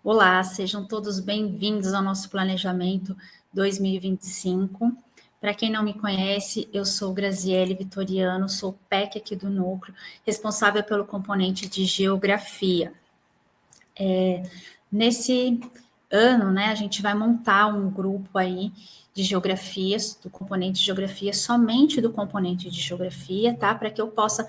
Olá, sejam todos bem-vindos ao nosso planejamento 2025. Para quem não me conhece, eu sou Graziele Vitoriano, sou PEC aqui do Núcleo, responsável pelo componente de Geografia. Nesse ano, né, a gente vai montar um grupo aí de geografias, do componente de geografia, somente do componente de geografia, tá? Para que eu possa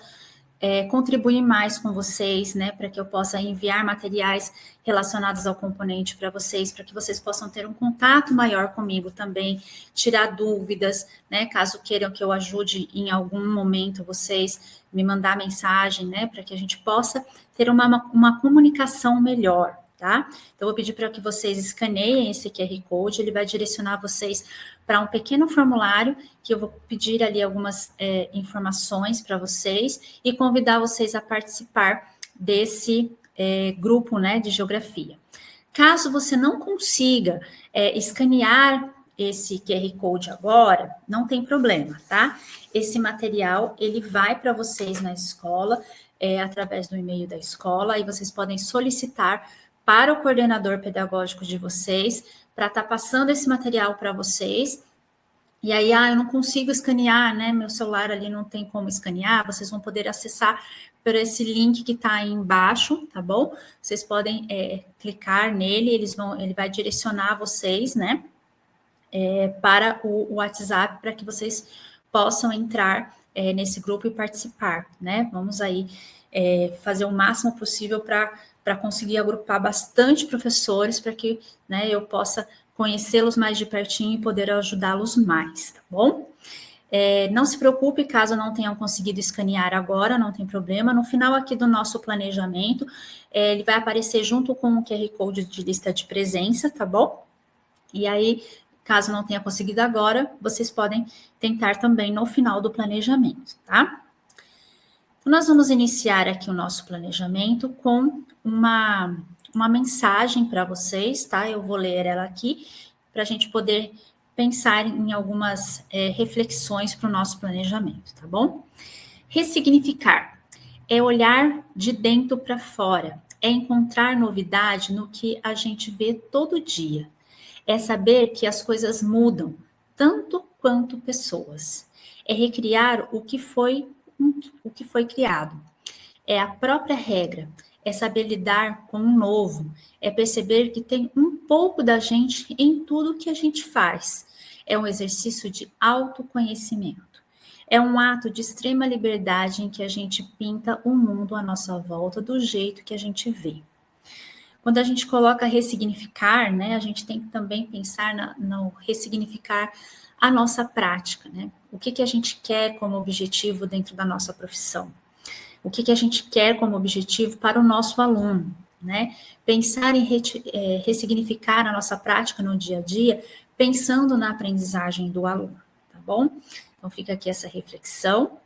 contribuir mais com vocês, né, para que eu possa enviar materiais relacionados ao componente para vocês, para que vocês possam ter um contato maior comigo também, tirar dúvidas, né, caso queiram que eu ajude em algum momento vocês, me mandar mensagem, né, para que a gente possa ter uma comunicação melhor, tá? Então, eu vou pedir para que vocês escaneiem esse QR Code, ele vai direcionar vocês para um pequeno formulário, que eu vou pedir ali algumas informações para vocês e convidar vocês a participar desse grupo, né, de geografia. Caso você não consiga escanear esse QR Code agora, não tem problema, tá? Esse material, ele vai para vocês na escola, através do e-mail da escola, e vocês podem solicitar para o coordenador pedagógico de vocês, para estar passando esse material para vocês. E aí, eu não consigo escanear, né? Meu celular ali não tem como escanear, vocês vão poder acessar por esse link que está aí embaixo, tá bom? Vocês podem clicar nele, ele vai direcionar vocês, né? Para o WhatsApp, para que vocês possam entrar nesse grupo e participar, né? Vamos aí fazer o máximo possível para conseguir agrupar bastante professores, para que, né, eu possa conhecê-los mais de pertinho e poder ajudá-los mais, tá bom? Não se preocupe caso não tenham conseguido escanear agora, não tem problema. No final aqui do nosso planejamento, ele vai aparecer junto com o QR Code de lista de presença, tá bom? E aí, caso não tenha conseguido agora, vocês podem tentar também no final do planejamento, tá? Então, nós vamos iniciar aqui o nosso planejamento com uma mensagem para vocês, tá? Eu vou ler ela aqui, para a gente poder pensar em algumas reflexões para o nosso planejamento, tá bom? Ressignificar é olhar de dentro para fora, é encontrar novidade no que a gente vê todo dia. É saber que as coisas mudam, tanto quanto pessoas. É recriar o que foi criado. É a própria regra. É saber lidar com o novo. É perceber que tem um pouco da gente em tudo que a gente faz. É um exercício de autoconhecimento. É um ato de extrema liberdade em que a gente pinta o mundo à nossa volta do jeito que a gente vê. Quando a gente coloca ressignificar, né, a gente tem que também pensar no ressignificar a nossa prática, né? O que a gente quer como objetivo dentro da nossa profissão? O que a gente quer como objetivo para o nosso aluno, né? Pensar em ressignificar a nossa prática no dia a dia, pensando na aprendizagem do aluno, tá bom? Então, fica aqui essa reflexão.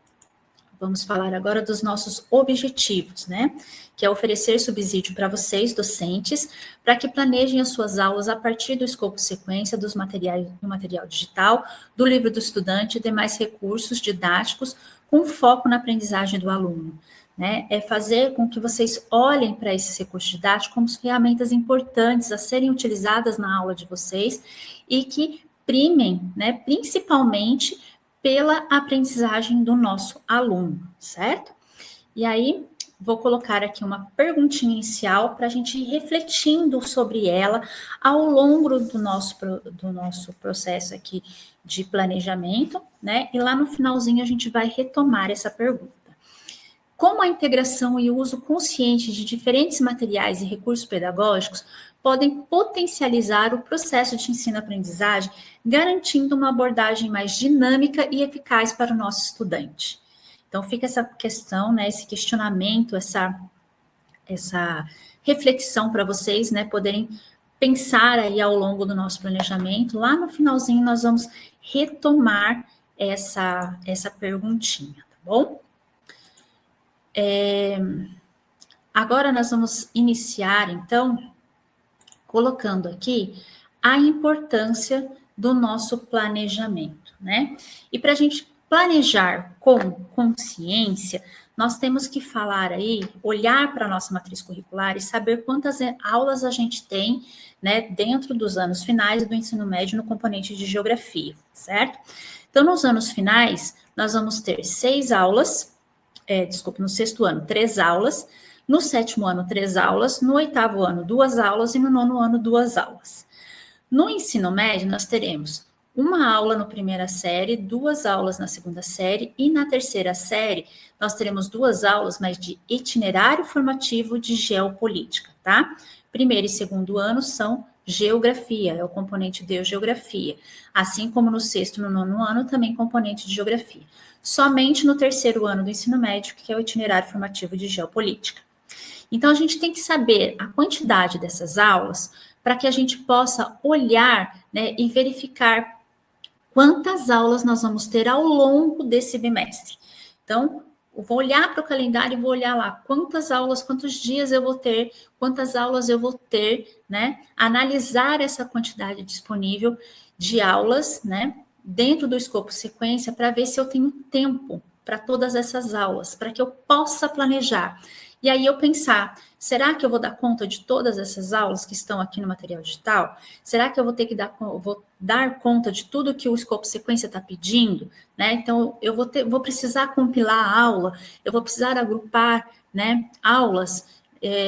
Vamos falar agora dos nossos objetivos, né? Que é oferecer subsídio para vocês, docentes, para que planejem as suas aulas a partir do escopo sequência do material digital, do livro do estudante e demais recursos didáticos com foco na aprendizagem do aluno, né? É fazer com que vocês olhem para esses recursos didáticos como ferramentas importantes a serem utilizadas na aula de vocês e que primem, né, principalmente pela aprendizagem do nosso aluno, certo? E aí, vou colocar aqui uma perguntinha inicial para a gente ir refletindo sobre ela ao longo do nosso processo aqui de planejamento, né? E lá no finalzinho a gente vai retomar essa pergunta. Como a integração e o uso consciente de diferentes materiais e recursos pedagógicos podem potencializar o processo de ensino-aprendizagem, garantindo uma abordagem mais dinâmica e eficaz para o nosso estudante? Então, fica essa questão, né, esse questionamento, essa reflexão para vocês, né, poderem pensar aí ao longo do nosso planejamento. Lá no finalzinho, nós vamos retomar essa perguntinha, tá bom? Agora nós vamos iniciar, então, colocando aqui a importância do nosso planejamento, né? E para a gente planejar com consciência, nós temos que falar aí, olhar para a nossa matriz curricular e saber quantas aulas a gente tem, né, dentro dos anos finais do ensino médio no componente de geografia, certo? Então, nos anos finais, nós vamos ter 6 aulas, no 6º ano, 3 aulas, no 7º ano, 3 aulas, no 8º ano, 2 aulas e no 9º ano, 2 aulas. No ensino médio, nós teremos uma aula na primeira série, 2 aulas na segunda série e na terceira série nós teremos 2 aulas, mas de itinerário formativo de geopolítica, tá? Primeiro e segundo ano são geografia, é o componente de geografia, assim como no 6º e no 9º ano também componente de geografia. Somente no 3º ano do ensino médio, que é o itinerário formativo de geopolítica. Então, a gente tem que saber a quantidade dessas aulas para que a gente possa olhar, né, e verificar quantas aulas nós vamos ter ao longo desse bimestre. Então, eu vou olhar para o calendário e vou olhar lá quantas aulas, quantos dias eu vou ter, quantas aulas eu vou ter, né? Analisar essa quantidade disponível de aulas, né? Dentro do escopo sequência, para ver se eu tenho tempo para todas essas aulas, para que eu possa planejar. E aí eu pensar, será que eu vou dar conta de todas essas aulas que estão aqui no material digital? Será que eu vou ter que dar conta de tudo que o escopo sequência está pedindo? Né? Então, eu vou precisar compilar a aula, eu vou precisar agrupar, né, aulas,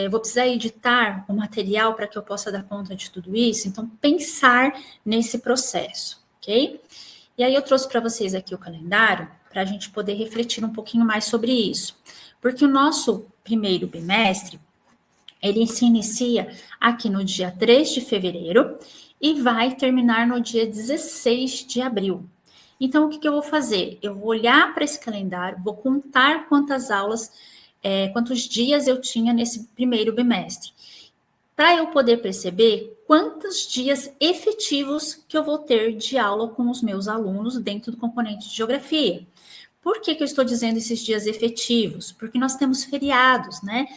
vou precisar editar o material para que eu possa dar conta de tudo isso. Então, pensar nesse processo, ok? E aí eu trouxe para vocês aqui o calendário para a gente poder refletir um pouquinho mais sobre isso. Porque o nosso primeiro bimestre, ele se inicia aqui no dia 3 de fevereiro e vai terminar no dia 16 de abril. Então, o que eu vou fazer? Eu vou olhar para esse calendário, vou contar quantas aulas, quantos dias eu tinha nesse primeiro bimestre, para eu poder perceber quantos dias efetivos que eu vou ter de aula com os meus alunos dentro do componente de geografia. Por que eu estou dizendo esses dias efetivos? Porque nós temos feriados, né?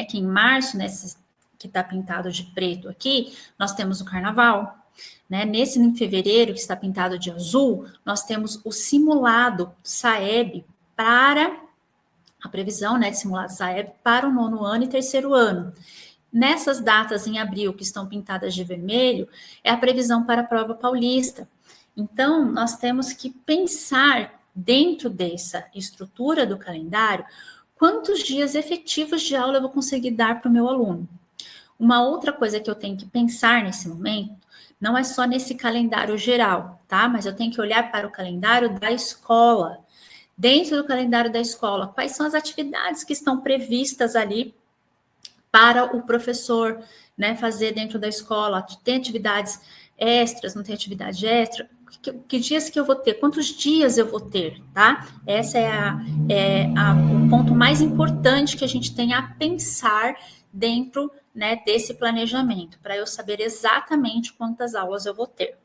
Aqui em março, que está pintado de preto aqui, nós temos o carnaval. Né? Nesse em fevereiro, que está pintado de azul, nós temos o simulado SAEB para a previsão, né, de simulado SAEB para o 9º ano e 3º ano. Nessas datas em abril, que estão pintadas de vermelho, é a previsão para a prova paulista. Então, nós temos que pensar dentro dessa estrutura do calendário, quantos dias efetivos de aula eu vou conseguir dar para o meu aluno. Uma outra coisa que eu tenho que pensar nesse momento, não é só nesse calendário geral, tá? Mas eu tenho que olhar para o calendário da escola. Dentro do calendário da escola, quais são as atividades que estão previstas ali para o professor, né, fazer dentro da escola? Tem atividades extras, não tem atividade extra? Que dias que eu vou ter? Quantos dias eu vou ter, tá? Essa o ponto mais importante que a gente tem a pensar dentro, né, desse planejamento, para eu saber exatamente quantas aulas eu vou ter.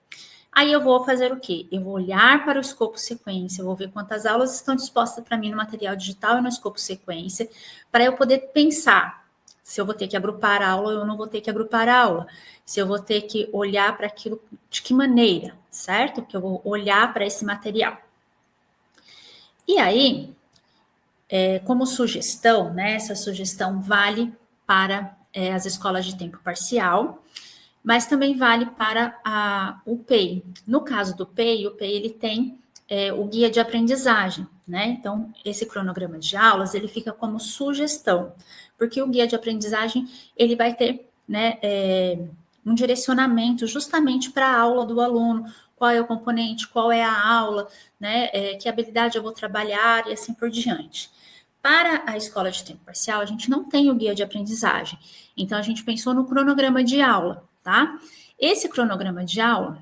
Aí eu vou fazer o quê? Eu vou olhar para o escopo sequência, eu vou ver quantas aulas estão dispostas para mim no material digital e no escopo sequência, para eu poder pensar se eu vou ter que agrupar a aula ou eu não vou ter que agrupar a aula, se eu vou ter que olhar para aquilo de que maneira, certo? Que eu vou olhar para esse material. E aí, como sugestão, né, essa sugestão vale para as escolas de tempo parcial, mas também vale para o PEI. No caso do PEI, o PEI ele tem o guia de aprendizagem, né? Então, esse cronograma de aulas, ele fica como sugestão, porque o guia de aprendizagem, ele vai ter, né, um direcionamento justamente para a aula do aluno, qual é o componente, qual é a aula, né, que habilidade eu vou trabalhar e assim por diante. Para a escola de tempo parcial, a gente não tem o guia de aprendizagem, então a gente pensou no cronograma de aula, tá? Esse cronograma de aula,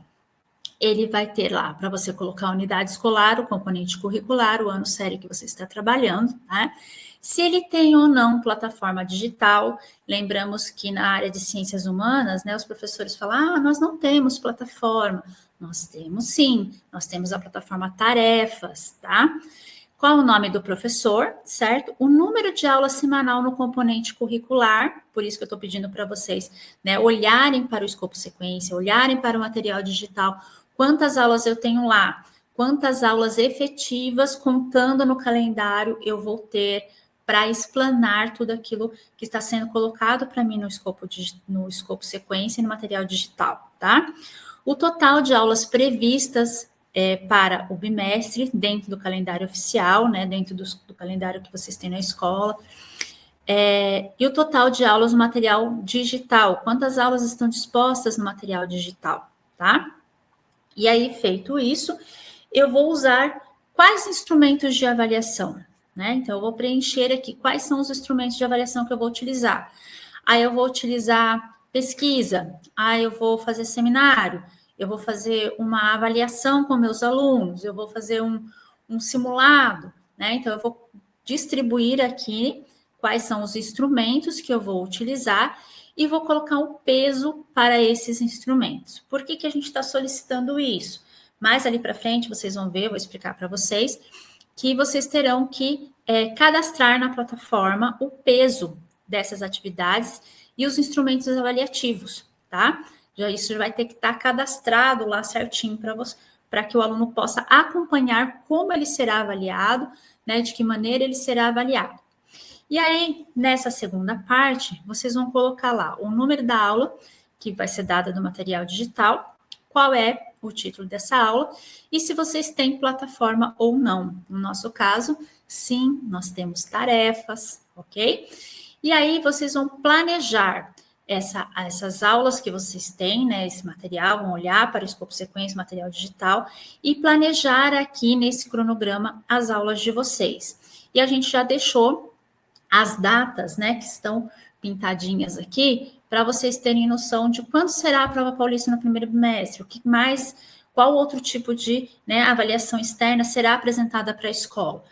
ele vai ter lá para você colocar a unidade escolar, o componente curricular, o ano série que você está trabalhando, né? Se ele tem ou não plataforma digital, lembramos que na área de ciências humanas, né, os professores falam, nós não temos plataforma. Nós temos sim, nós temos a plataforma Tarefas, tá? Qual o nome do professor, certo? O número de aula semanal no componente curricular, por isso que eu estou pedindo para vocês, né, olharem para o escopo sequência, olharem para o material digital, quantas aulas eu tenho lá, quantas aulas efetivas, contando no calendário, eu vou ter para explanar tudo aquilo que está sendo colocado para mim no escopo sequência e no material digital, tá? O total de aulas previstas para o bimestre, dentro do calendário oficial, né, dentro do calendário que vocês têm na escola, e o total de aulas no material digital, quantas aulas estão dispostas no material digital, tá? E aí, feito isso, eu vou usar quais instrumentos de avaliação, né? Então, eu vou preencher aqui quais são os instrumentos de avaliação que eu vou utilizar. Aí, eu vou utilizar pesquisa, aí eu vou fazer seminário, eu vou fazer uma avaliação com meus alunos, eu vou fazer um simulado, né? Então, eu vou distribuir aqui quais são os instrumentos que eu vou utilizar e vou colocar o peso para esses instrumentos. Por que a gente está solicitando isso? Mais ali para frente, vocês vão ver, eu vou explicar para vocês, que vocês terão que cadastrar na plataforma o peso dessas atividades e os instrumentos avaliativos, tá? Isso vai ter que estar cadastrado lá certinho para que o aluno possa acompanhar como ele será avaliado, né? De que maneira ele será avaliado. E aí, nessa segunda parte, vocês vão colocar lá o número da aula, que vai ser dada do material digital, qual é o título dessa aula, e se vocês têm plataforma ou não. No nosso caso, sim, nós temos tarefas, ok? E aí, vocês vão planejar essas aulas que vocês têm, né, esse material, vão olhar para o escopo sequência, material digital, e planejar aqui nesse cronograma as aulas de vocês. E a gente já deixou as datas, né, que estão pintadinhas aqui, para vocês terem noção de quando será a prova paulista no primeiro bimestre, o que mais, qual outro tipo de, né, avaliação externa será apresentada para a escola.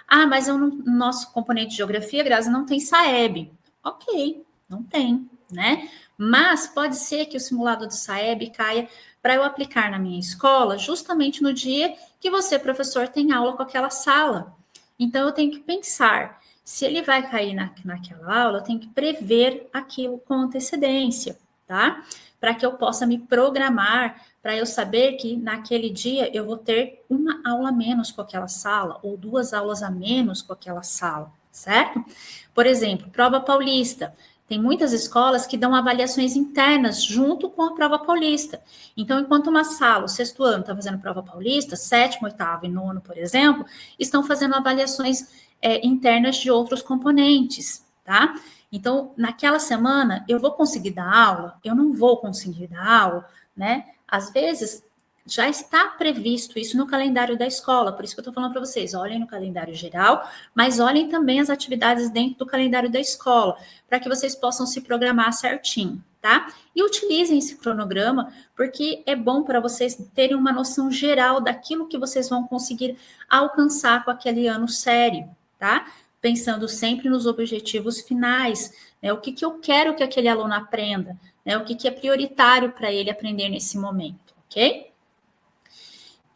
Ah, mas no nosso componente de geografia, Grazi, não tem SAEB. Ok, não tem, né? Mas pode ser que o simulado do SAEB caia para eu aplicar na minha escola justamente no dia que você, professor, tem aula com aquela sala. Então, eu tenho que pensar, se ele vai cair naquela aula, eu tenho que prever aquilo com antecedência, tá? Para que eu possa me programar, para eu saber que naquele dia eu vou ter uma aula a menos com aquela sala, ou 2 aulas a menos com aquela sala, certo? Por exemplo, prova paulista. Tem muitas escolas que dão avaliações internas junto com a prova paulista. Então, enquanto uma sala, o 6º ano, está fazendo prova paulista, 7º, 8º e 9º, por exemplo, estão fazendo avaliações internas de outros componentes, tá? Então, naquela semana, eu vou conseguir dar aula? Eu não vou conseguir dar aula, né? Às vezes, já está previsto isso no calendário da escola, por isso que eu estou falando para vocês, olhem no calendário geral, mas olhem também as atividades dentro do calendário da escola, para que vocês possam se programar certinho, tá? E utilizem esse cronograma, porque é bom para vocês terem uma noção geral daquilo que vocês vão conseguir alcançar com aquele ano sério, tá? Pensando sempre nos objetivos finais, né? O que eu quero que aquele aluno aprenda, né? O que é prioritário para ele aprender nesse momento, ok?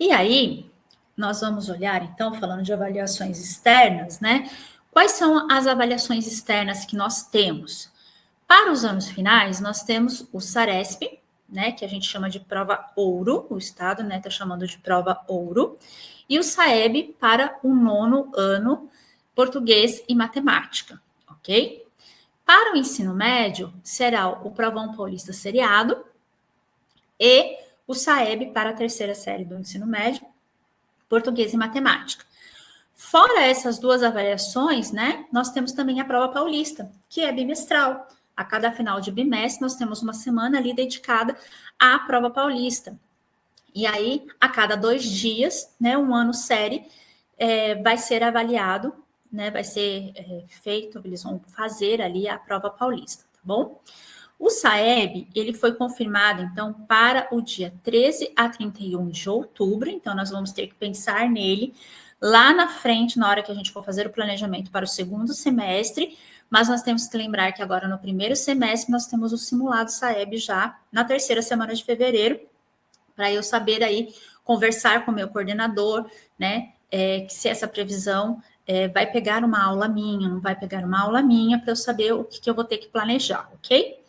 E aí, nós vamos olhar, então, falando de avaliações externas, né? Quais são as avaliações externas que nós temos? Para os anos finais, nós temos o SARESP, né? Que a gente chama de prova ouro, o Estado, né? Está chamando de prova ouro, e o SAEB para o 9º ano, português e matemática, ok? Para o ensino médio, será o Provão Paulista Seriado e o SAEB para a 3ª série do ensino médio, português e matemática. Fora essas 2 avaliações, né, nós temos também a prova paulista, que é bimestral. A cada final de bimestre, nós temos uma semana ali dedicada à prova paulista. E aí, a cada 2 dias, né, um ano série, vai ser avaliado, né, vai ser feito, eles vão fazer ali a prova paulista, tá bom? O SAEB, ele foi confirmado, então, para o dia 13 a 31 de outubro, então nós vamos ter que pensar nele lá na frente, na hora que a gente for fazer o planejamento para o 2º semestre, mas nós temos que lembrar que agora no 1º semestre nós temos o simulado SAEB já na 3ª semana de fevereiro, para eu saber aí conversar com o meu coordenador, né, que se essa previsão vai pegar uma aula minha, não vai pegar uma aula minha, para eu saber o que eu vou ter que planejar, ok?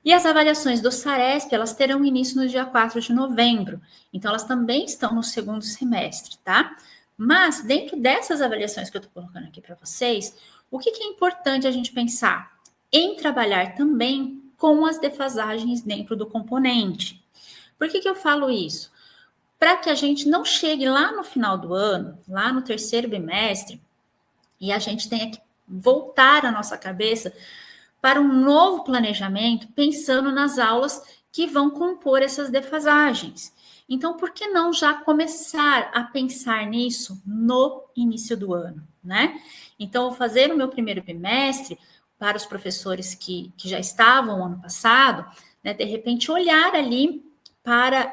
E as avaliações do SAESP, elas terão início no dia 4 de novembro. Então, elas também estão no segundo semestre, tá? Mas, dentro dessas avaliações que eu estou colocando aqui para vocês, o que é importante a gente pensar? Em trabalhar também com as defasagens dentro do componente. Por que eu falo isso? Para que a gente não chegue lá no final do ano, lá no terceiro bimestre, e a gente tenha que voltar a nossa cabeça para um novo planejamento, pensando nas aulas que vão compor essas defasagens. Então, por que não já começar a pensar nisso no início do ano, né? Então, eu vou fazer o meu primeiro bimestre para os professores que já estavam ano passado, né? De repente, olhar ali para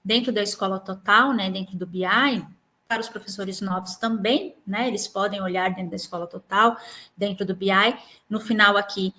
dentro da escola total, né? Dentro do BI, para os professores novos também, né? Eles podem olhar dentro da escola total, dentro do BI. No final aqui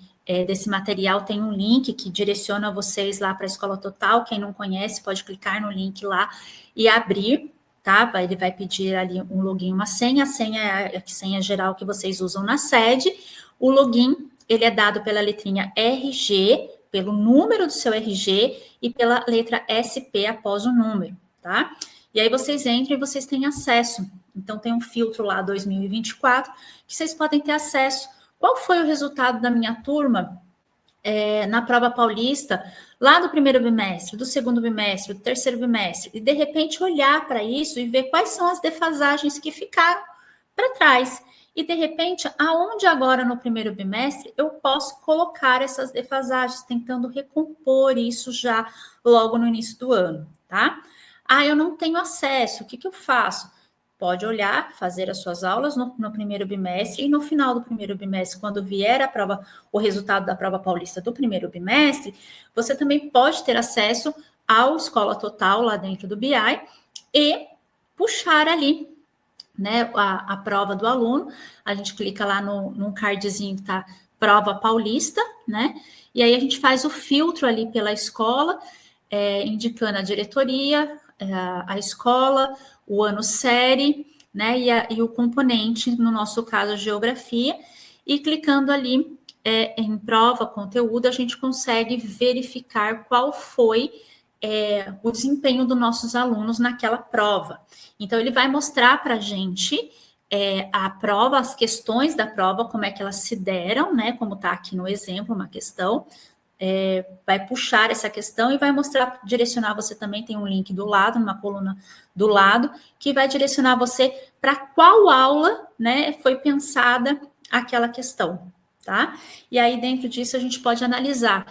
desse material tem um link que direciona vocês lá para a escola total. Quem não conhece pode clicar no link lá e abrir, tá? Ele vai pedir ali um login e uma senha. A senha é a senha geral que vocês usam na sede. O login, ele é dado pela letrinha RG, pelo número do seu RG e pela letra SP após o número, tá? E aí vocês entram e vocês têm acesso. Então, tem um filtro lá 2024 que vocês podem ter acesso. Qual foi o resultado da minha turma na prova paulista, lá do primeiro bimestre, do segundo bimestre, do terceiro bimestre? E, de repente, olhar para isso e ver quais são as defasagens que ficaram para trás. E, de repente, aonde agora no primeiro bimestre eu posso colocar essas defasagens, tentando recompor isso já logo no início do ano, tá? Ah, eu não tenho acesso, o que eu faço? Pode olhar, fazer as suas aulas no primeiro bimestre e no final do primeiro bimestre, quando vier a prova, o resultado da prova paulista do primeiro bimestre, você também pode ter acesso ao Escola Total lá dentro do BI e puxar ali, né, a prova do aluno. A gente clica lá no cardzinho que tá prova paulista, né? E aí a gente faz o filtro ali pela escola, indicando a diretoria, a escola, o ano série, né? E o componente, no nosso caso, geografia, e clicando ali em prova, conteúdo, a gente consegue verificar qual foi o desempenho dos nossos alunos naquela prova. Então, ele vai mostrar para a gente a prova, as questões da prova, como é que elas se deram, né? Como está aqui no exemplo, uma questão. Vai puxar essa questão e vai mostrar, direcionar você também, tem um link do lado, numa coluna do lado, que vai direcionar você para qual aula, né, foi pensada aquela questão, tá? E aí, dentro disso, a gente pode analisar.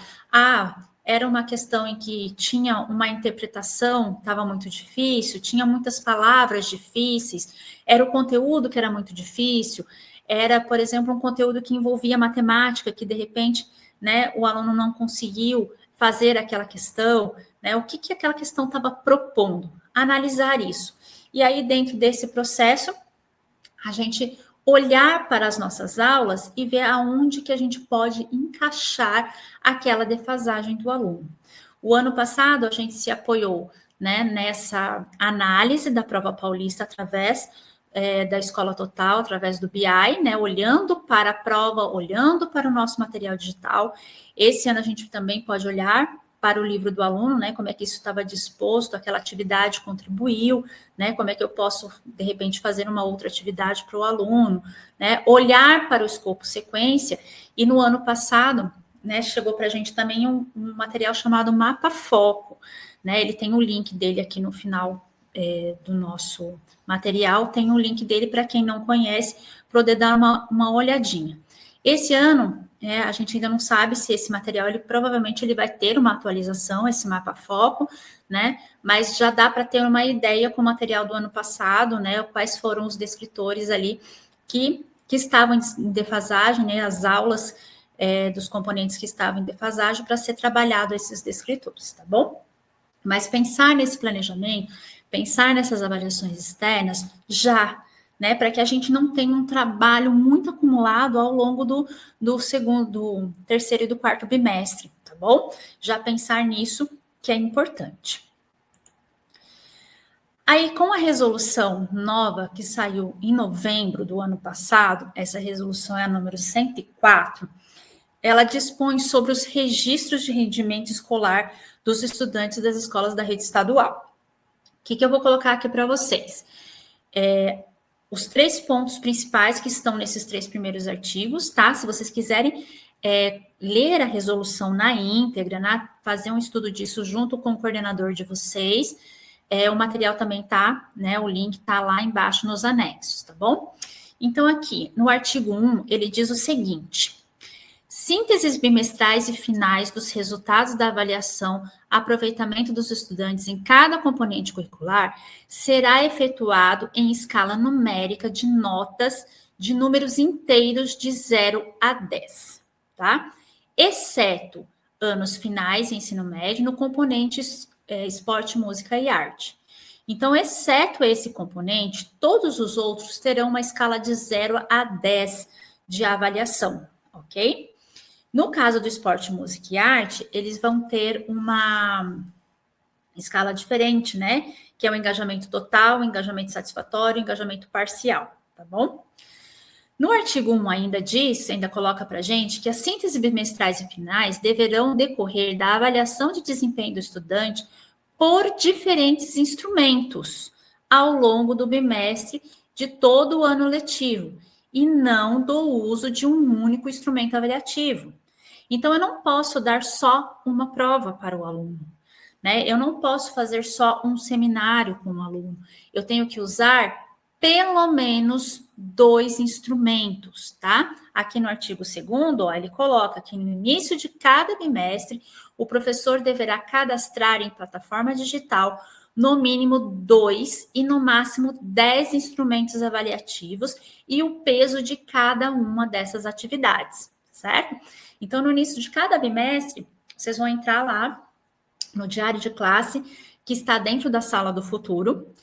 Era uma questão em que tinha uma interpretação, estava muito difícil, tinha muitas palavras difíceis, era o conteúdo que era muito difícil, era, por exemplo, um conteúdo que envolvia matemática, que de repente, né, o aluno não conseguiu fazer aquela questão, né, o que aquela questão estava propondo, analisar isso. E aí, dentro desse processo, a gente olhar para as nossas aulas e ver aonde que a gente pode encaixar aquela defasagem do aluno. O ano passado, a gente se apoiou, né, nessa análise da prova paulista através da Escola Total, através do BI, né, olhando para a prova, olhando para o nosso material digital. Esse ano a gente também pode olhar para o livro do aluno, né, como é que isso estava disposto, aquela atividade contribuiu, né, como é que eu posso, de repente, fazer uma outra atividade para o aluno, né, olhar para o escopo sequência. E no ano passado, né, chegou para a gente também um material chamado Mapa Foco, né, ele tem o link dele aqui no final do nosso material, tem o link dele para quem não conhece, poder dar uma olhadinha. Esse ano, a gente ainda não sabe se esse material, provavelmente ele vai ter uma atualização, esse mapa foco, né? Mas já dá para ter uma ideia com o material do ano passado, né? Quais foram os descritores ali que estavam em defasagem, né? As aulas dos componentes que estavam em defasagem para ser trabalhado esses descritores, tá bom? Mas pensar nesse planejamento, pensar nessas avaliações externas já, né, para que a gente não tenha um trabalho muito acumulado ao longo do segundo, do terceiro e do quarto bimestre, tá bom? Já pensar nisso que é importante. Aí, com a resolução nova que saiu em novembro do ano passado, essa resolução é a número 104, ela dispõe sobre os registros de rendimento escolar dos estudantes das escolas da rede estadual. O que eu vou colocar aqui para vocês? Os 3 pontos principais que estão nesses 3 primeiros artigos, tá? Se vocês quiserem ler a resolução na íntegra, fazer um estudo disso junto com o coordenador de vocês, o material também tá, né? O link tá lá embaixo nos anexos, tá bom? Então, aqui, no artigo 1, ele diz o seguinte: sínteses bimestrais e finais dos resultados da avaliação, aproveitamento dos estudantes em cada componente curricular será efetuado em escala numérica de notas de números inteiros de 0 a 10, tá? Exceto anos finais em ensino médio no componente esporte, música e arte. Então, exceto esse componente, todos os outros terão uma escala de 0 a 10 de avaliação, ok? No caso do esporte, música e arte, eles vão ter uma escala diferente, né? Que é o engajamento total, o engajamento satisfatório, o engajamento parcial, tá bom? No artigo 1 ainda coloca pra gente que as sínteses bimestrais e finais deverão decorrer da avaliação de desempenho do estudante por diferentes instrumentos ao longo do bimestre de todo o ano letivo e não do uso de um único instrumento avaliativo. Então, eu não posso dar só uma prova para o aluno, né? Eu não posso fazer só um seminário com o aluno. Eu tenho que usar pelo menos 2 instrumentos, tá? Aqui no artigo 2º, ele coloca que no início de cada bimestre, o professor deverá cadastrar em plataforma digital no mínimo 2 e no máximo 10 instrumentos avaliativos e o peso de cada uma dessas atividades, certo? Então, no início de cada bimestre, vocês vão entrar lá no diário de classe, que está dentro da sala do futuro,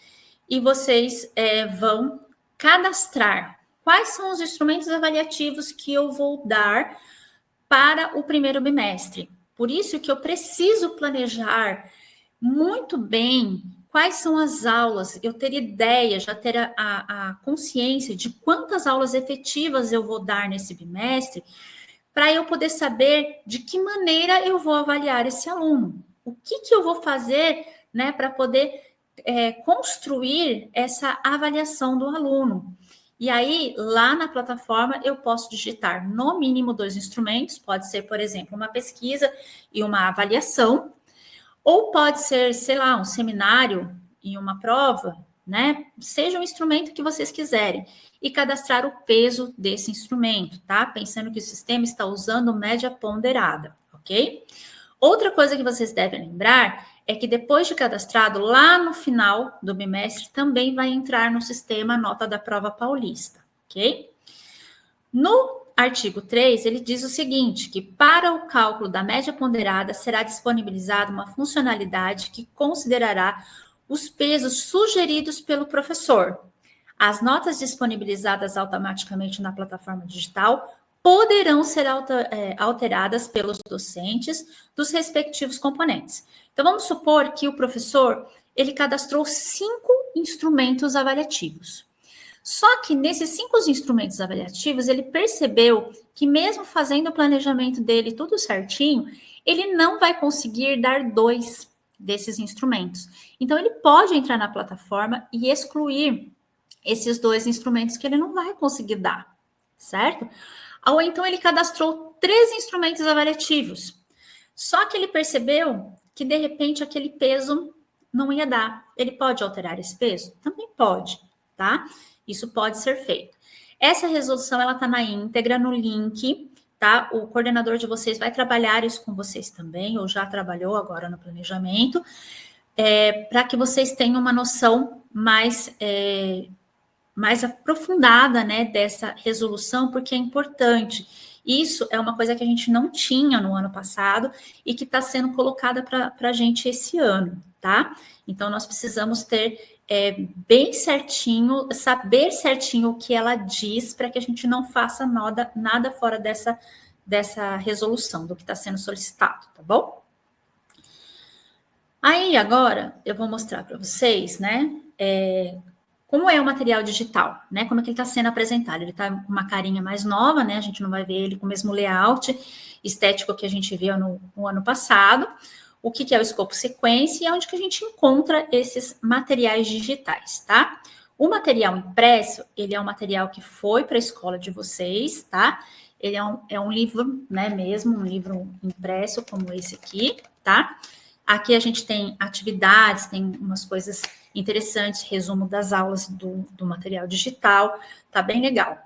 e vocês vão cadastrar quais são os instrumentos avaliativos que eu vou dar para o primeiro bimestre. Por isso que eu preciso planejar muito bem quais são as aulas, eu ter ideia, já ter a consciência de quantas aulas efetivas eu vou dar nesse bimestre, para eu poder saber de que maneira eu vou avaliar esse aluno. O que eu vou fazer, né, para poder construir essa avaliação do aluno. E aí, lá na plataforma, eu posso digitar no mínimo 2 instrumentos, pode ser, por exemplo, uma pesquisa e uma avaliação, ou pode ser, sei lá, um seminário e uma prova, né? Seja o instrumento que vocês quiserem. E cadastrar o peso desse instrumento, tá? Pensando que o sistema está usando média ponderada, ok? Outra coisa que vocês devem lembrar é que depois de cadastrado, lá no final do bimestre, também vai entrar no sistema a nota da prova paulista, ok? No artigo 3, ele diz o seguinte, que para o cálculo da média ponderada será disponibilizada uma funcionalidade que considerará os pesos sugeridos pelo professor. As notas disponibilizadas automaticamente na plataforma digital poderão ser alteradas pelos docentes dos respectivos componentes. Então, vamos supor que o professor, ele cadastrou 5 instrumentos avaliativos. Só que nesses 5 instrumentos avaliativos, ele percebeu que mesmo fazendo o planejamento dele tudo certinho, ele não vai conseguir dar 2 desses instrumentos. Então, ele pode entrar na plataforma e excluir esses 2 instrumentos que ele não vai conseguir dar, certo? Ou então ele cadastrou 3 instrumentos avaliativos. Só que ele percebeu que, de repente, aquele peso não ia dar. Ele pode alterar esse peso? Também pode, tá? Isso pode ser feito. Essa resolução, ela tá na íntegra, no link, tá? O coordenador de vocês vai trabalhar isso com vocês também, ou já trabalhou agora no planejamento, para que vocês tenham uma noção mais aprofundada, né, dessa resolução, porque é importante. Isso é uma coisa que a gente não tinha no ano passado e que está sendo colocada para a gente esse ano, tá? Então, nós precisamos ter bem certinho, saber certinho o que ela diz, para que a gente não faça nada fora dessa resolução, do que está sendo solicitado, tá bom? Aí, agora, eu vou mostrar para vocês, né, Como é o material digital, né? Como é que ele está sendo apresentado? Ele está com uma carinha mais nova, né? A gente não vai ver ele com o mesmo layout estético que a gente viu no ano passado. O que é o escopo sequência e onde que a gente encontra esses materiais digitais, tá? O material impresso, ele é um material que foi para a escola de vocês, tá? Ele é um livro, né, mesmo, um livro impresso como esse aqui, tá? Aqui a gente tem atividades, tem umas coisas interessantes, resumo das aulas do material digital, tá bem legal.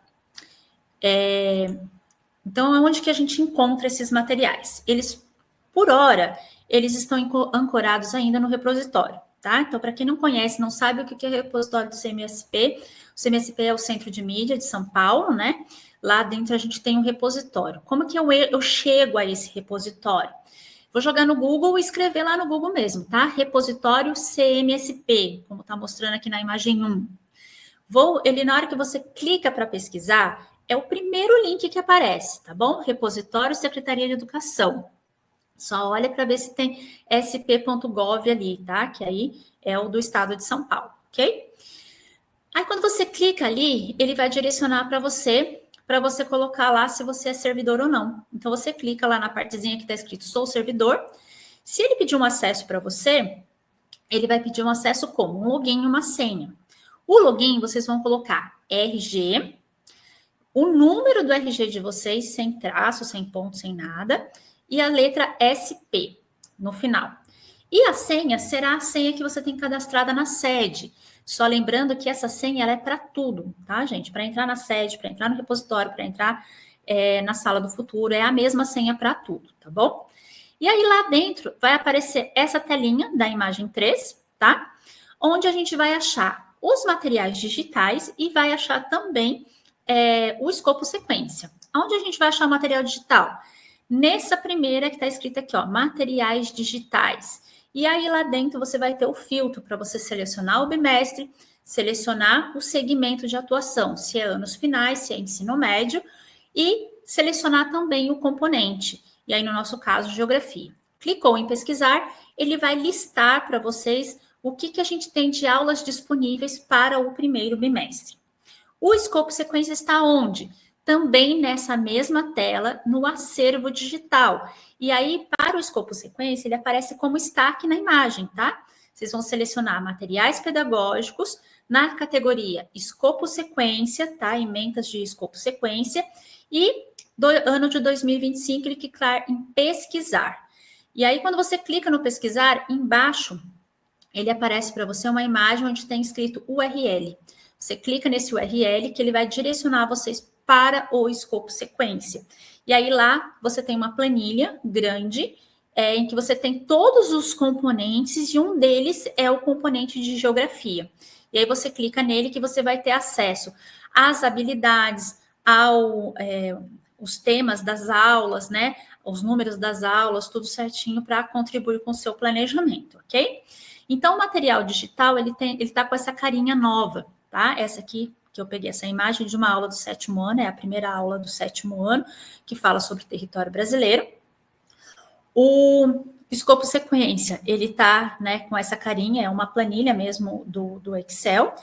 Então, onde que a gente encontra esses materiais? Eles, por hora, eles estão ancorados ainda no repositório, tá? Então, para quem não conhece, não sabe o que é o repositório do CMSP, o CMSP é o Centro de Mídia de São Paulo, né? Lá dentro a gente tem um repositório. Como que eu chego a esse repositório? Vou jogar no Google e escrever lá no Google mesmo, tá? Repositório CMSP, como está mostrando aqui na imagem 1. Na hora que você clica para pesquisar, é o primeiro link que aparece, tá bom? Repositório Secretaria de Educação. Só olha para ver se tem sp.gov ali, tá? Que aí é o do estado de São Paulo, ok? Aí quando você clica ali, ele vai direcionar para você colocar lá se você é servidor ou não. Então você clica lá na partezinha que está escrito sou servidor. Se ele pedir um acesso para você, ele vai pedir um acesso como? Um login e uma senha. O login vocês vão colocar RG, o número do RG de vocês, sem traço, sem ponto, sem nada, e a letra SP no final. E a senha será a senha que você tem cadastrada na sede. Só lembrando que essa senha ela é para tudo, tá, gente? Para entrar na sede, para entrar no repositório, para entrar na sala do futuro, é a mesma senha para tudo, tá bom? E aí lá dentro vai aparecer essa telinha da imagem 3, tá? Onde a gente vai achar os materiais digitais e vai achar também o escopo sequência. Onde a gente vai achar o material digital? Nessa primeira que está escrita aqui, ó, materiais digitais. E aí lá dentro você vai ter o filtro para você selecionar o bimestre, selecionar o segmento de atuação, se é anos finais, se é ensino médio, e selecionar também o componente. E aí, no nosso caso, geografia. Clicou em pesquisar, ele vai listar para vocês o que a gente tem de aulas disponíveis para o primeiro bimestre. O escopo sequência está onde? Também nessa mesma tela, no acervo digital. E aí, para o escopo sequência, ele aparece como está aqui na imagem, tá? Vocês vão selecionar materiais pedagógicos na categoria escopo sequência, tá? Emendas de escopo sequência. E do ano de 2025, ele clicar em pesquisar. E aí, quando você clica no pesquisar, embaixo, ele aparece para você uma imagem onde tem escrito URL. Você clica nesse URL que ele vai direcionar vocês para o escopo sequência. E aí lá você tem uma planilha grande em que você tem todos os componentes e um deles é o componente de geografia. E aí você clica nele que você vai ter acesso às habilidades, os temas das aulas, né? Os números das aulas, tudo certinho para contribuir com o seu planejamento, ok? Então, o material digital, ele tá com essa carinha nova, tá? Essa aqui, que eu peguei essa imagem de uma aula do 7º ano, é a primeira aula do 7º ano, que fala sobre o território brasileiro. O escopo sequência, ele tá, né, com essa carinha, é uma planilha mesmo do Excel,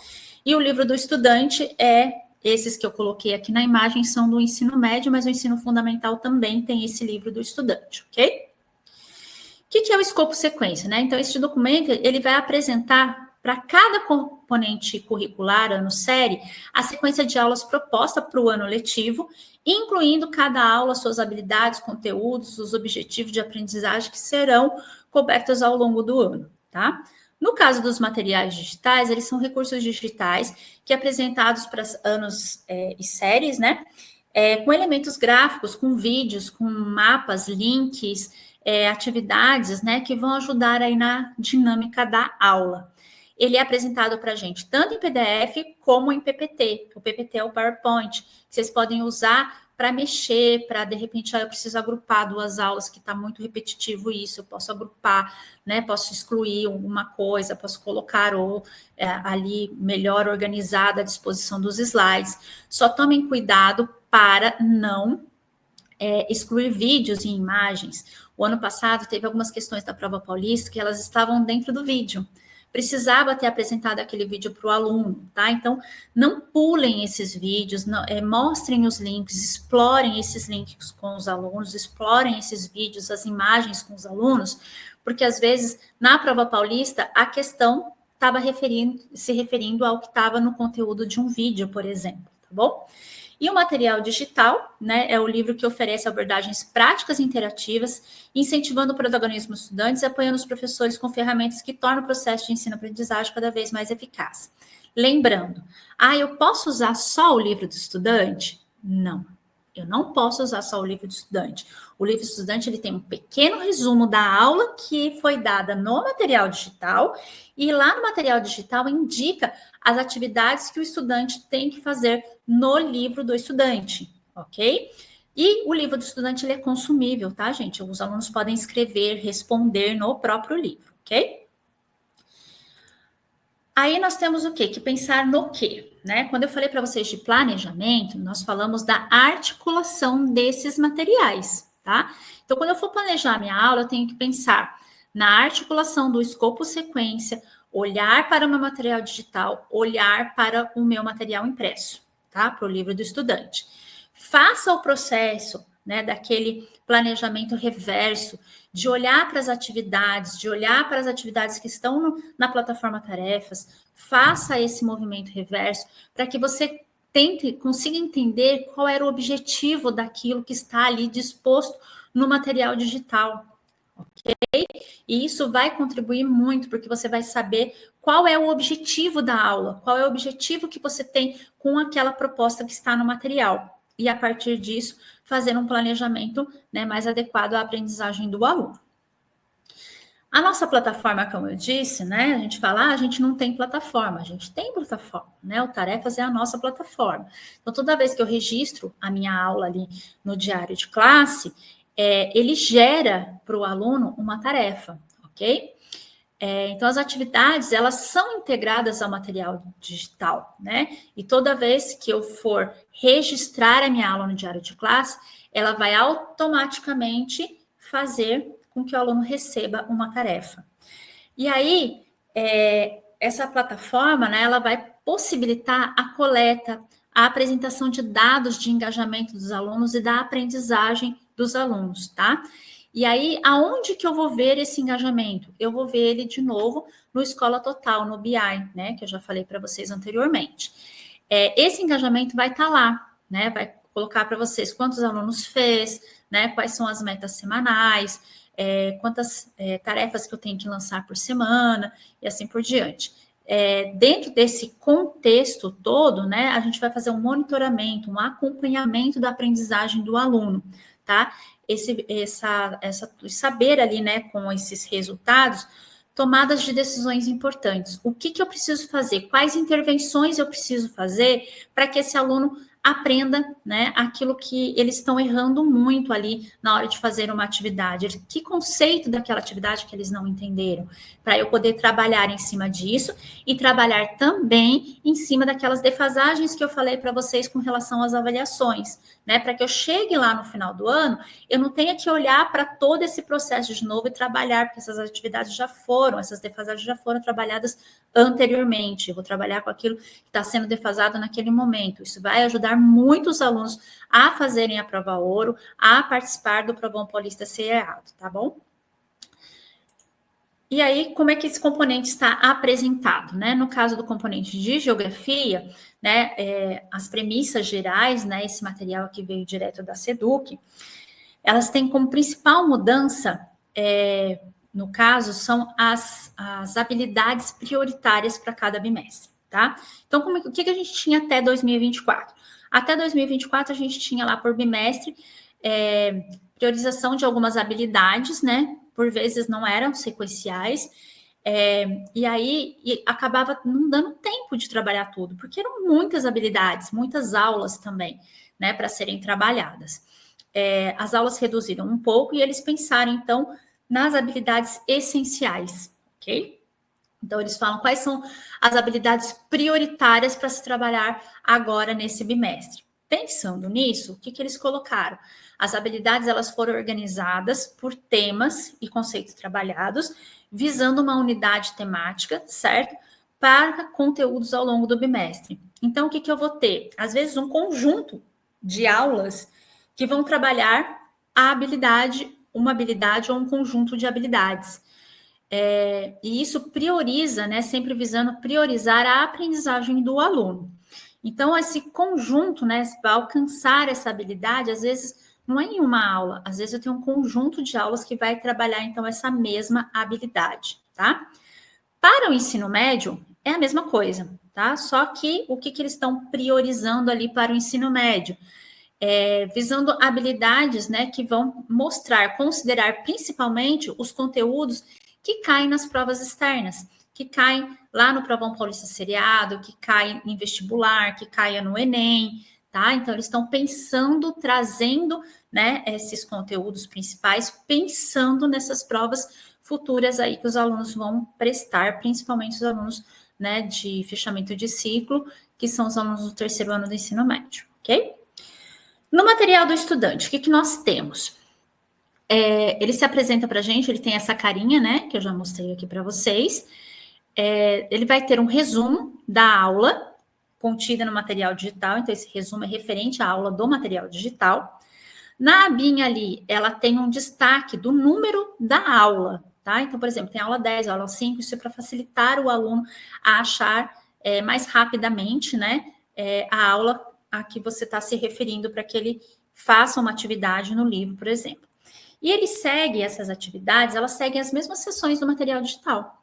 e o livro do estudante esses que eu coloquei aqui na imagem são do ensino médio, mas o ensino fundamental também tem esse livro do estudante, ok? O que é o escopo sequência, né? Então, esse documento, ele vai apresentar para cada componente curricular, ano série, a sequência de aulas proposta para o ano letivo, incluindo cada aula, suas habilidades, conteúdos, os objetivos de aprendizagem que serão cobertos ao longo do ano, tá? No caso dos materiais digitais, eles são recursos digitais que apresentados para anos e séries, né? Com elementos gráficos, com vídeos, com mapas, links, atividades, né, que vão ajudar aí na dinâmica da aula. Ele é apresentado para a gente tanto em PDF como em PPT. O PPT é o PowerPoint, que vocês podem usar para mexer, para, de repente, eu preciso agrupar duas aulas, que está muito repetitivo isso, eu posso agrupar, né, posso excluir alguma coisa, posso colocar ali melhor organizada à disposição dos slides. Só tomem cuidado para não excluir vídeos e imagens. O ano passado teve algumas questões da prova paulista que elas estavam dentro do vídeo, precisava ter apresentado aquele vídeo para o aluno, tá? Então, não pulem esses vídeos, mostrem os links, explorem esses links com os alunos, explorem esses vídeos, as imagens com os alunos, porque às vezes, na prova paulista, a questão estava se referindo ao que estava no conteúdo de um vídeo, por exemplo, tá bom? E o material digital, né, é o livro que oferece abordagens práticas e interativas, incentivando o protagonismo dos estudantes e apoiando os professores com ferramentas que tornam o processo de ensino-aprendizagem cada vez mais eficaz. Lembrando, eu posso usar só o livro do estudante? Não, eu não posso usar só o livro do estudante. O livro do estudante ele tem um pequeno resumo da aula que foi dada no material digital, e lá no material digital indica as atividades que o estudante tem que fazer no livro do estudante, ok? E o livro do estudante ele é consumível, tá, gente? Os alunos podem escrever, responder no próprio livro, ok? Aí nós temos o quê? Que pensar no quê? Né? Quando eu falei para vocês de planejamento, nós falamos da articulação desses materiais, tá? Então, quando eu for planejar a minha aula, eu tenho que pensar na articulação do escopo sequência, olhar para o meu material digital, olhar para o meu material impresso, tá? Para o livro do estudante. Faça o processo, né, daquele planejamento reverso, de olhar para as atividades, que estão na plataforma Tarefas, faça esse movimento reverso para que você consiga entender qual era o objetivo daquilo que está ali disposto no material digital, ok? E isso vai contribuir muito, porque você vai saber qual é o objetivo da aula, qual é o objetivo que você tem com aquela proposta que está no material. E, a partir disso, fazer um planejamento, né, mais adequado à aprendizagem do aluno. A nossa plataforma, como eu disse, né, a gente fala, a gente não tem plataforma. A gente tem plataforma, né? O Tarefas é a nossa plataforma. Então, toda vez que eu registro a minha aula ali no diário de classe, ele gera para o aluno uma tarefa, ok? Então, as atividades, elas são integradas ao material digital, né? E toda vez que eu for registrar a minha aula no diário de classe, ela vai automaticamente fazer com que o aluno receba uma tarefa. E aí, essa plataforma, né, ela vai possibilitar a coleta, a apresentação de dados de engajamento dos alunos e da aprendizagem dos alunos, tá? E aí, aonde que eu vou ver esse engajamento? Eu vou ver ele de novo no Escola Total, no BI, né? Que eu já falei para vocês anteriormente. Esse engajamento vai estar lá, né? Vai colocar para vocês quantos alunos fez, né? Quais são as metas semanais, quantas tarefas que eu tenho que lançar por semana e assim por diante. Dentro desse contexto todo, né? A gente vai fazer um monitoramento, um acompanhamento da aprendizagem do aluno, tá? Saber ali, né, com esses resultados, tomadas de decisões importantes. O que eu preciso fazer? Quais intervenções eu preciso fazer para que esse aluno aprenda, né, aquilo que eles estão errando muito ali na hora de fazer uma atividade? Que conceito daquela atividade que eles não entenderam? Para eu poder trabalhar em cima disso e trabalhar também em cima daquelas defasagens que eu falei para vocês com relação às avaliações, né? Para que eu chegue lá no final do ano, eu não tenha que olhar para todo esse processo de novo e trabalhar, porque essas defasagens já foram trabalhadas anteriormente. Eu vou trabalhar com aquilo que está sendo defasado naquele momento. Isso vai ajudar muitos alunos a fazerem a prova ouro, a participar do Provão Paulista CEAD, tá bom? E aí, como é que esse componente está apresentado, né? No caso do componente de geografia, né, as premissas gerais, né, esse material que veio direto da SEDUC, elas têm como principal mudança, no caso, são as habilidades prioritárias para cada bimestre, tá? Então, o que a gente tinha até 2024? Até 2024, a gente tinha lá por bimestre priorização de algumas habilidades, né? Por vezes não eram sequenciais, e aí acabava não dando tempo de trabalhar tudo, porque eram muitas habilidades, muitas aulas também, né, para serem trabalhadas. As aulas reduziram um pouco e eles pensaram, então, nas habilidades essenciais, ok? Então, eles falam quais são as habilidades prioritárias para se trabalhar agora nesse bimestre. Pensando nisso, o que eles colocaram? As habilidades, elas foram organizadas por temas e conceitos trabalhados, visando uma unidade temática, certo? Para conteúdos ao longo do bimestre. Então, o que eu vou ter? Às vezes, um conjunto de aulas que vão trabalhar a habilidade, uma habilidade ou um conjunto de habilidades. E isso prioriza, né? Sempre visando priorizar a aprendizagem do aluno. Então, esse conjunto, né, para alcançar essa habilidade, às vezes não é em uma aula, às vezes eu tenho um conjunto de aulas que vai trabalhar, então, essa mesma habilidade, tá? Para o ensino médio, é a mesma coisa, tá? Só que o que eles estão priorizando ali para o ensino médio? Visando habilidades, né, que vão mostrar, considerar principalmente os conteúdos que caem nas provas externas, que caem lá no Provão Paulista Seriado, que caem em vestibular, que caia no Enem, tá? Então, eles estão pensando, trazendo, né, esses conteúdos principais, pensando nessas provas futuras aí que os alunos vão prestar, principalmente os alunos, né, de fechamento de ciclo, que são os alunos do terceiro ano do ensino médio, ok? No material do estudante, o que nós temos? Ele se apresenta para a gente, ele tem essa carinha, né, que eu já mostrei aqui para vocês. Ele vai ter um resumo da aula contida no material digital, então esse resumo é referente à aula do material digital. Na abinha ali, ela tem um destaque do número da aula, tá? Então, por exemplo, tem aula 10, aula 5, isso é para facilitar o aluno a achar mais rapidamente, né, a aula a que você está se referindo para que ele faça uma atividade no livro, por exemplo. E ele segue essas atividades, elas seguem as mesmas sessões do material digital.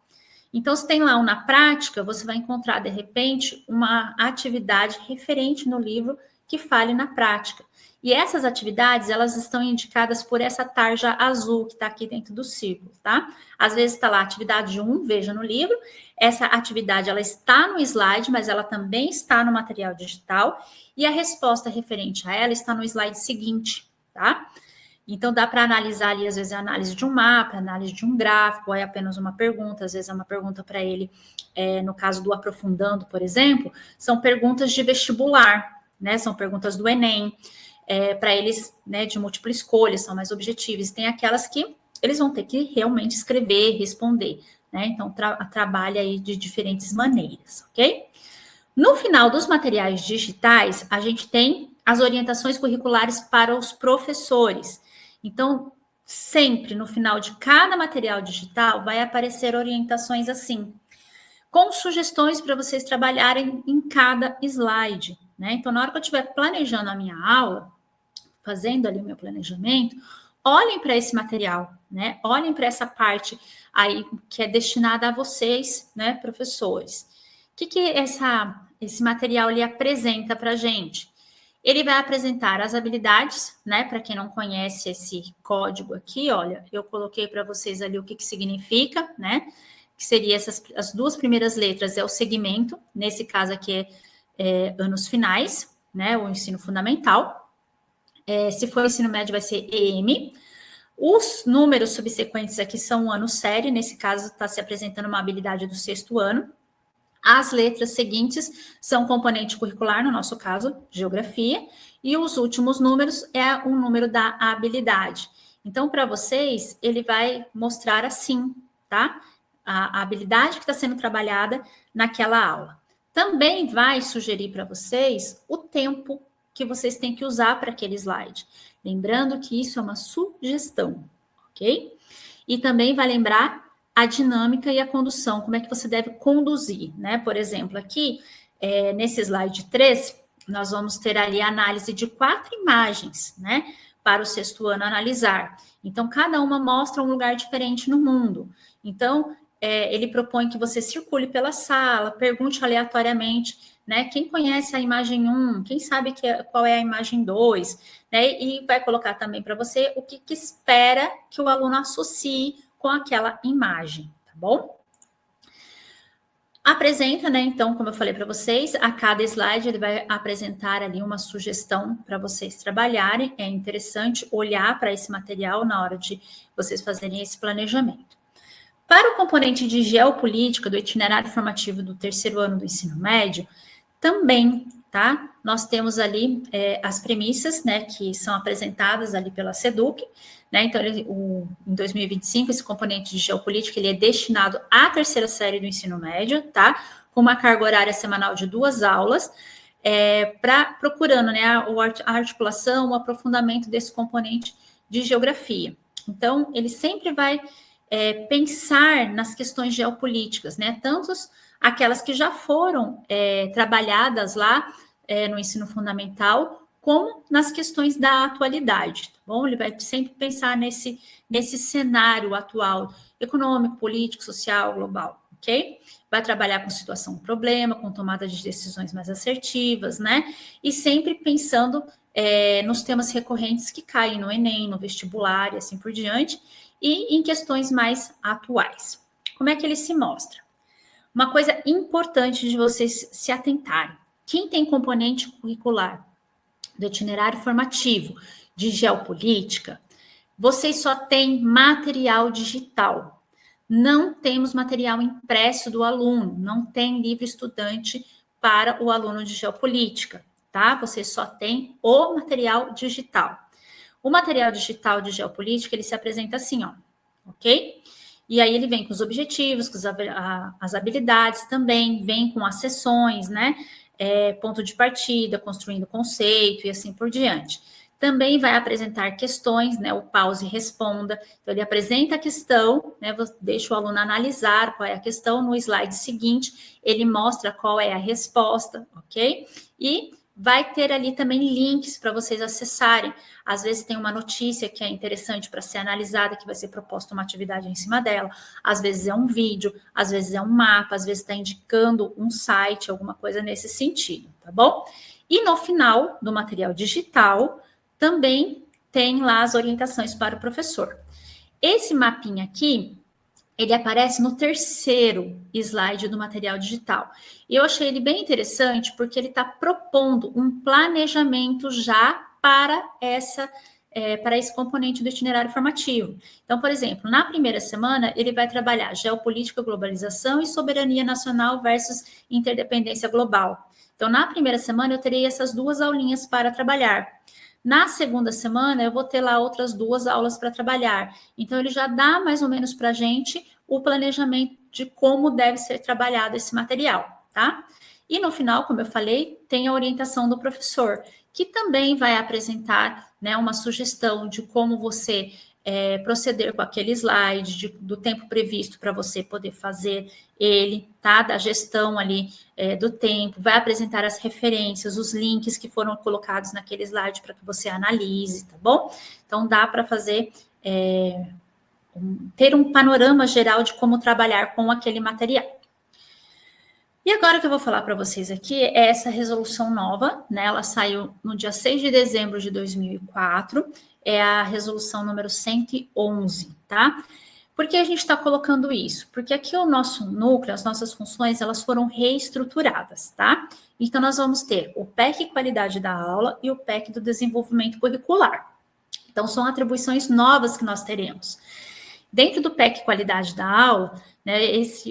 Então, se tem lá na prática, você vai encontrar, de repente, uma atividade referente no livro que fale na prática. E essas atividades, elas estão indicadas por essa tarja azul que está aqui dentro do círculo, tá? Às vezes está lá atividade 1, veja no livro. Essa atividade, ela está no slide, mas ela também está no material digital. E a resposta referente a ela está no slide seguinte, tá? Então, dá para analisar ali, às vezes, a análise de um mapa, a análise de um gráfico, ou é apenas uma pergunta, às vezes é uma pergunta para ele, no caso do aprofundando, por exemplo, são perguntas de vestibular, né? São perguntas do Enem, para eles, né, de múltipla escolha, são mais objetivas. Tem aquelas que eles vão ter que realmente escrever, responder, né? Então, trabalha aí de diferentes maneiras, ok? No final dos materiais digitais, a gente tem as orientações curriculares para os professores. Então, sempre no final de cada material digital vai aparecer orientações assim, com sugestões para vocês trabalharem em cada slide, né? Então, na hora que eu estiver planejando a minha aula, fazendo ali o meu planejamento, olhem para esse material, né? Olhem para essa parte aí que é destinada a vocês, né, professores. O que esse material ele apresenta para a gente? Ele vai apresentar as habilidades, né? Para quem não conhece esse código aqui, olha, eu coloquei para vocês ali o que significa, né? Que seria as duas primeiras letras é o segmento, nesse caso aqui anos finais, né? O ensino fundamental. Se for ensino médio, vai ser EM. Os números subsequentes aqui são o ano série, nesse caso está se apresentando uma habilidade do sexto ano. As letras seguintes são componente curricular, no nosso caso, geografia, e os últimos números é o número da habilidade. Então, para vocês, ele vai mostrar assim, tá? A habilidade que está sendo trabalhada naquela aula. Também vai sugerir para vocês o tempo que vocês têm que usar para aquele slide. Lembrando que isso é uma sugestão, ok? E também vai lembrar a dinâmica e a condução, como é que você deve conduzir, né? Por exemplo, aqui, nesse slide 3, nós vamos ter ali a análise de 4 imagens, né? Para o sexto ano analisar. Então, cada uma mostra um lugar diferente no mundo. Então, ele propõe que você circule pela sala, pergunte aleatoriamente, né? Quem conhece a imagem 1, quem sabe qual é a imagem 2, né? E vai colocar também para você o que espera que o aluno associe com aquela imagem, tá bom? Apresenta, né? Então, como eu falei para vocês, a cada slide ele vai apresentar ali uma sugestão para vocês trabalharem. É interessante olhar para esse material na hora de vocês fazerem esse planejamento. Para o componente de geopolítica do itinerário formativo do terceiro ano do ensino médio, também tá? Nós temos ali as premissas, né, que são apresentadas ali pela SEDUC, né? Então, em 2025, esse componente de geopolítica, ele é destinado à terceira série do ensino médio, tá? Com uma carga horária semanal de 2 aulas, procurando, né, a articulação, o aprofundamento desse componente de geografia. Então, ele sempre vai pensar nas questões geopolíticas, né? Tanto aquelas que já foram trabalhadas lá no ensino fundamental, como nas questões da atualidade, tá bom? Ele vai sempre pensar nesse cenário atual, econômico, político, social, global, ok? Vai trabalhar com situação problema, com tomada de decisões mais assertivas, né? E sempre pensando nos temas recorrentes que caem no Enem, no vestibular e assim por diante, e em questões mais atuais. Como é que ele se mostra? Uma coisa importante de vocês se atentarem: quem tem componente curricular do itinerário formativo de geopolítica, vocês só têm material digital. Não temos material impresso do aluno, não tem livro estudante para o aluno de geopolítica, tá? Vocês só têm o material digital. O material digital de geopolítica, ele se apresenta assim, ó, ok? E aí ele vem com os objetivos, com as habilidades também, vem com as sessões, né? Ponto de partida, construindo conceito e assim por diante. Também vai apresentar questões, né? O pause e responda. Então, ele apresenta a questão, né? Deixa o aluno analisar qual é a questão. No slide seguinte, ele mostra qual é a resposta, ok? E vai ter ali também links para vocês acessarem. Às vezes tem uma notícia que é interessante para ser analisada, que vai ser proposta uma atividade em cima dela. Às vezes é um vídeo, às vezes é um mapa, às vezes está indicando um site, alguma coisa nesse sentido, tá bom? E no final do material digital, também tem lá as orientações para o professor. Esse mapinha aqui, ele aparece no terceiro slide do material digital. E eu achei ele bem interessante porque ele está propondo um planejamento já para esse componente do itinerário formativo. Então, por exemplo, na primeira semana, ele vai trabalhar geopolítica, globalização e soberania nacional versus interdependência global. Então, na primeira semana, eu terei essas 2 aulinhas para trabalhar. Na segunda semana, eu vou ter lá outras 2 aulas para trabalhar. Então, ele já dá mais ou menos para a gente o planejamento de como deve ser trabalhado esse material, tá? E no final, como eu falei, tem a orientação do professor, que também vai apresentar, né, uma sugestão de como você proceder com aquele slide, do tempo previsto para você poder fazer ele, tá? Da gestão ali do tempo, vai apresentar as referências, os links que foram colocados naquele slide para que você analise, tá bom? Então, dá para fazer, ter um panorama geral de como trabalhar com aquele material. E agora o que eu vou falar para vocês aqui é essa resolução nova, né? Ela saiu no dia 6 de dezembro de 2004, é a resolução número 111, tá? Por que a gente está colocando isso? Porque aqui o nosso núcleo, as nossas funções, elas foram reestruturadas, tá? Então, nós vamos ter o PEC Qualidade da Aula e o PEC do Desenvolvimento Curricular. Então, são atribuições novas que nós teremos. Dentro do PEC Qualidade da Aula, né,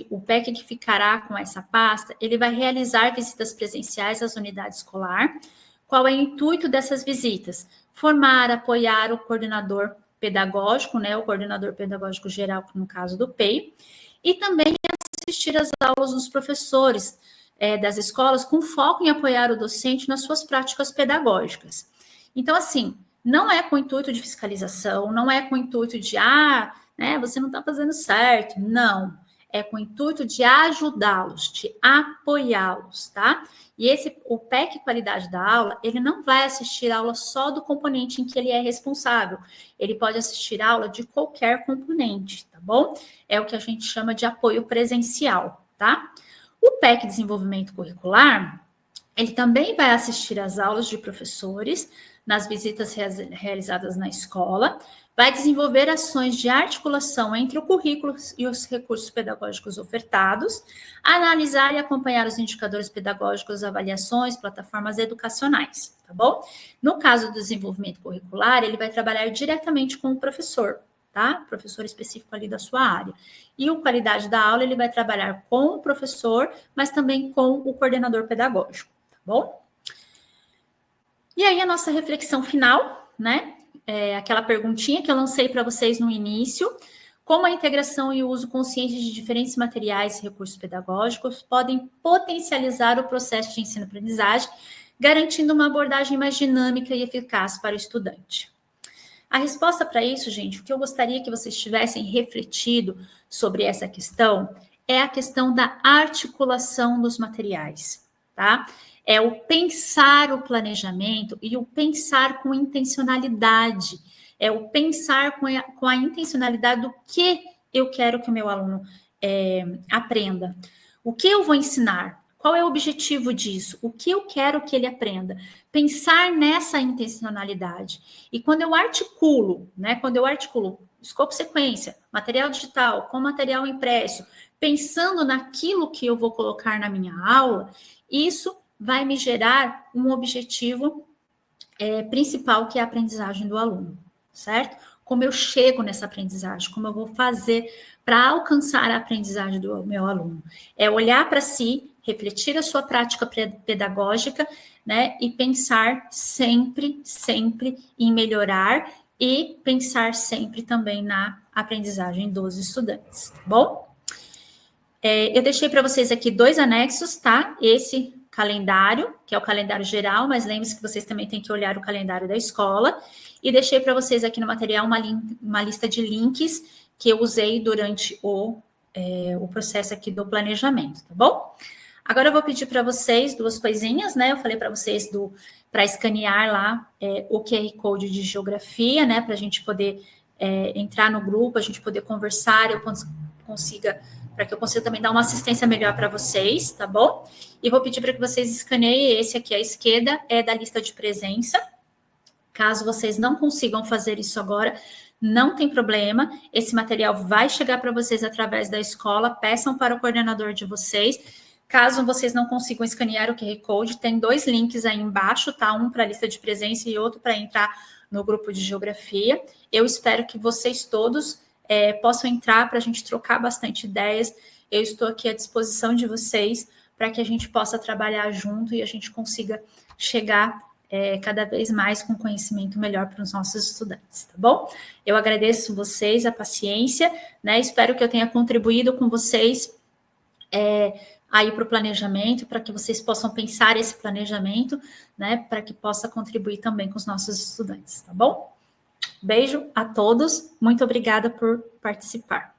o PEC que ficará com essa pasta, ele vai realizar visitas presenciais às unidades escolar. Qual é o intuito dessas visitas? Formar, apoiar o coordenador pedagógico, né, o coordenador pedagógico geral, no caso do PEI, e também assistir às aulas dos professores das escolas com foco em apoiar o docente nas suas práticas pedagógicas. Então, assim, não é com o intuito de fiscalização, não é com o intuito de, né, você não está fazendo certo, não. É com o intuito de ajudá-los, de apoiá-los, tá? E o PEC Qualidade da Aula, ele não vai assistir a aula só do componente em que ele é responsável. Ele pode assistir a aula de qualquer componente, tá bom? É o que a gente chama de apoio presencial, tá? O PEC Desenvolvimento Curricular, ele também vai assistir às aulas de professores nas visitas realizadas na escola, vai desenvolver ações de articulação entre o currículo e os recursos pedagógicos ofertados, analisar e acompanhar os indicadores pedagógicos, avaliações, plataformas educacionais, tá bom? No caso do desenvolvimento curricular, ele vai trabalhar diretamente com o professor, tá? Professor específico ali da sua área. E o qualidade da aula, ele vai trabalhar com o professor, mas também com o coordenador pedagógico, tá bom? E aí a nossa reflexão final, né? Aquela perguntinha que eu lancei para vocês no início. Como a integração e o uso consciente de diferentes materiais e recursos pedagógicos podem potencializar o processo de ensino-aprendizagem, garantindo uma abordagem mais dinâmica e eficaz para o estudante? A resposta para isso, gente, o que eu gostaria que vocês tivessem refletido sobre essa questão é a questão da articulação dos materiais, tá? É o pensar o planejamento e o pensar com intencionalidade. É o pensar com a intencionalidade do que eu quero que o meu aluno aprenda. O que eu vou ensinar? Qual é o objetivo disso? O que eu quero que ele aprenda? Pensar nessa intencionalidade. E quando eu articulo, né? Quando eu articulo escopo sequência, material digital com material impresso, pensando naquilo que eu vou colocar na minha aula, isso vai me gerar um objetivo principal, que é a aprendizagem do aluno, certo? Como eu chego nessa aprendizagem, como eu vou fazer para alcançar a aprendizagem do meu aluno. É olhar para si, refletir a sua prática pedagógica, né? E pensar sempre, sempre em melhorar e pensar sempre também na aprendizagem dos estudantes, tá bom? Eu deixei para vocês aqui 2 anexos, tá? Esse calendário, que é o calendário geral, mas lembre-se que vocês também têm que olhar o calendário da escola. E deixei para vocês aqui no material uma lista de links que eu usei durante o processo aqui do planejamento, tá bom? Agora eu vou pedir para vocês 2 coisinhas, né? Eu falei para vocês para escanear lá o QR Code de geografia, né? Para a gente poder entrar no grupo, a gente poder conversar, para que eu consiga também dar uma assistência melhor para vocês, tá bom? E vou pedir para que vocês escaneiem esse aqui à esquerda, é da lista de presença. Caso vocês não consigam fazer isso agora, não tem problema, esse material vai chegar para vocês através da escola, peçam para o coordenador de vocês. Caso vocês não consigam escanear o QR Code, tem 2 links aí embaixo, tá? Um para a lista de presença e outro para entrar no grupo de geografia. Eu espero que vocês todos possam entrar para a gente trocar bastante ideias. Eu estou aqui à disposição de vocês para que a gente possa trabalhar junto e a gente consiga chegar cada vez mais com conhecimento melhor para os nossos estudantes, tá bom? Eu agradeço vocês a paciência, né? Espero que eu tenha contribuído com vocês aí para o planejamento, para que vocês possam pensar esse planejamento, né? Para que possa contribuir também com os nossos estudantes, tá bom? Beijo a todos, muito obrigada por participar.